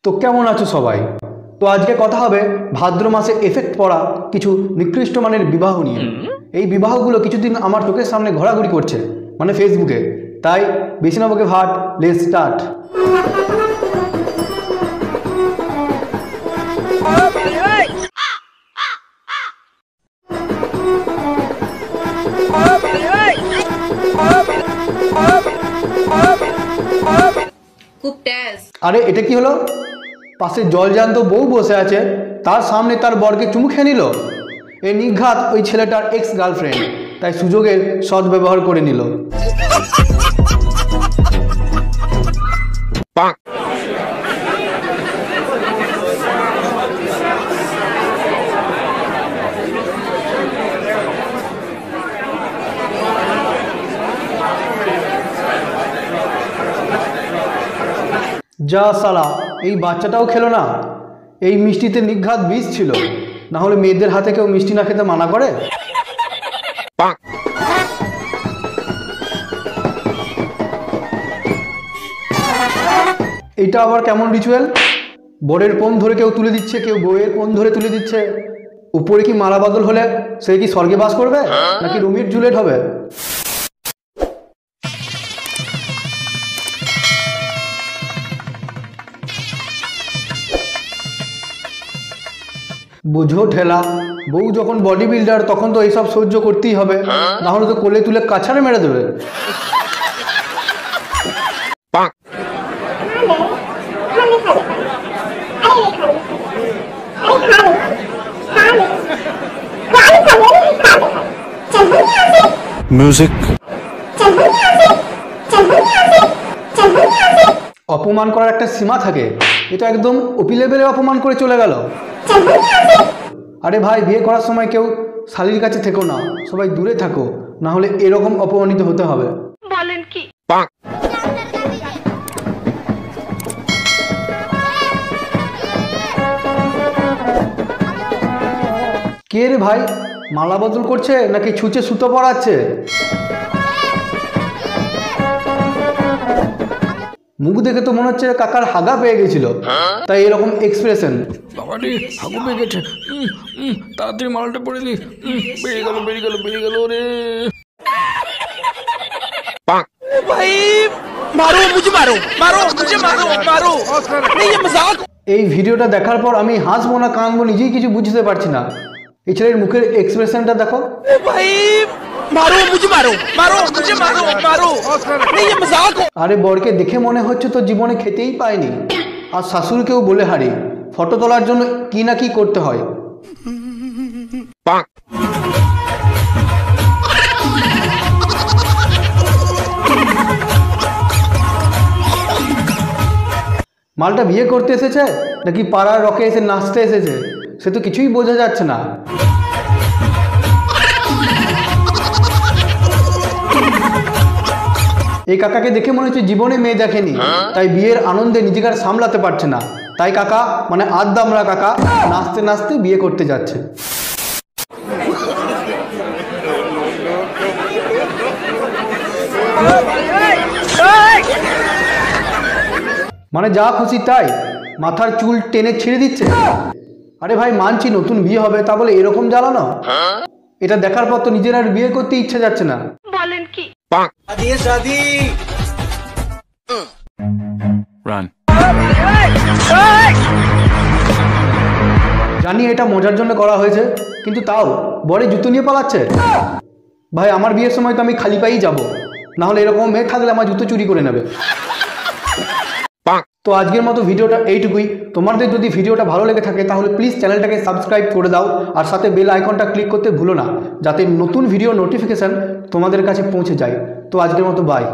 তো কেমন আছো সবাই? তো আজকে কথা হবে ভাদ্র মাসে এফেক্ট পড়া কিছু নিকৃষ্ট মানের বিবাহ নিয়ে। এই বিবাহগুলো কিছুদিন আমার চোখের সামনে ঘোরাঘুরি করছে, মানে ফেসবুকে। তাই বেশি না বকে ভাট, লেটস স্টার্ট। আরে এটা কি হলো? পাশে জলজান্ত বউ বসে আছে, তার সামনে তার বরকে চুমু খেয়ে নিল। এ নিঘাত ওই ছেলেটার এক্স গার্লফ্রেন্ড, তাই সুযোগের সদ্ব্যবহার করে নিল। যা সালা, এই বাচ্চাটাও খেলো না। এই মিষ্টিতে নিঘাত বিষ ছিল, না হলে মেয়েদের হাতে কেউ মিষ্টি না খেতে মানা করে? এইটা আবার কেমন রিচুয়াল? বরের পণ ধরে কেউ তুলে দিচ্ছে, কেউ বউয়ের পণ ধরে তুলে দিচ্ছে। উপরে কি মালা বদল হলে সে কি স্বর্গে বাস করবে, নাকি রোমিও জুলিয়েট হবে? বুঝো ঠেলা, বউ যখন বডি বিল্ডার তখন তো এইসব সহ্য করতেই হবে, না হলে তো কোলে তুলে কাছাড়ে মেরে দেবে। মিউজিক। অপমান করার একটা সীমা থাকে, এটা একদম ওপি লেভেলে অপমান করে চলে গেল। আরে ভাই, বিয়ে করার সময় কেউ শালীর কাছে থেকো না, সবাই দূরে থাকো, না হলে এরকম অপমানিত হতে হবে। বলেন কি? কে রে ভাই, মালা বদল করছে নাকি ছুঁচে সুতো পড়াচ্ছে? মুখ দেখে তো মনে হচ্ছে কাকার হাগা পেয়ে গেছিল, তাই এরকম এক্সপ্রেশন। বাবারে, হাগু পেয়ে গেছে। তাড়াতাড়ি মালাটা পরে দি। বেরিয়ে গেল রে। ভাই মারো, মুঝে মারো, এই মজাক। এই ভিডিওটা দেখার পর আমি হাসবো না কাঁদবো নিজেই কিছু বুঝতে পারছি না। এই ছেলের মুখের এক্সপ্রেশনটা দেখো। ভাই মারো, মুঝে মারো, এই মজাক। আরে বরকে দেখে মনে হচ্ছে তো জীবনে খেতেই পায়নি, আর শাশুড়িকেও বলে হারি ফটো তোলার জন্য কি না কি করতে হয়। মালটা বিয়ে করতে এসেছে নাকি পাড়ার রকে এসে নাচতে এসেছে, সে তো কিছুই বোঝা যাচ্ছে না। এই কাকাকে দেখে মনে হচ্ছে জীবনে মেয়ে দেখেনি, তাই বিয়ের আনন্দে নিজেকে আর সামলাতে পারছে না, তাই কাকা মানে আদ্দামরা কাকা নাচতে নাচতে বিয়ে করতে যাচ্ছে। মানে যা খুশি তাই মাথার চুল টেনে ছিঁড়ে দিচ্ছে। আরে ভাই মানছি নতুন বিয়ে হবে, তা বলে এরকম জ্বালানো? এটা দেখার পর তো নিজের আর বিয়ে করতে ইচ্ছা যাচ্ছে না। বলেন কি? জানি এটা মজার জন্য করা হয়েছে, কিন্তু তাও বরে জুতো নিয়ে পালাচ্ছে। ভাই আমার বিয়ের সময় তো আমি খালি পায়েই যাব, না হলে এরকম মেয়ে থাকলে আমার জুতো চুরি করে নেবে। তো আজকের মতো ভিডিওটা এইটুকুই। তোমাদের যদি ভিডিওটা ভালো লেগে থাকে তাহলে প্লিজ চ্যানেলটাকে সাবস্ক্রাইব করে দাও, আর সাথে বেল আইকনটা ক্লিক করতে ভুলো না, যাতে নতুন ভিডিও নোটিফিকেশান তোমাদের কাছে পৌঁছে যায়। তো আজকের মতো বাই।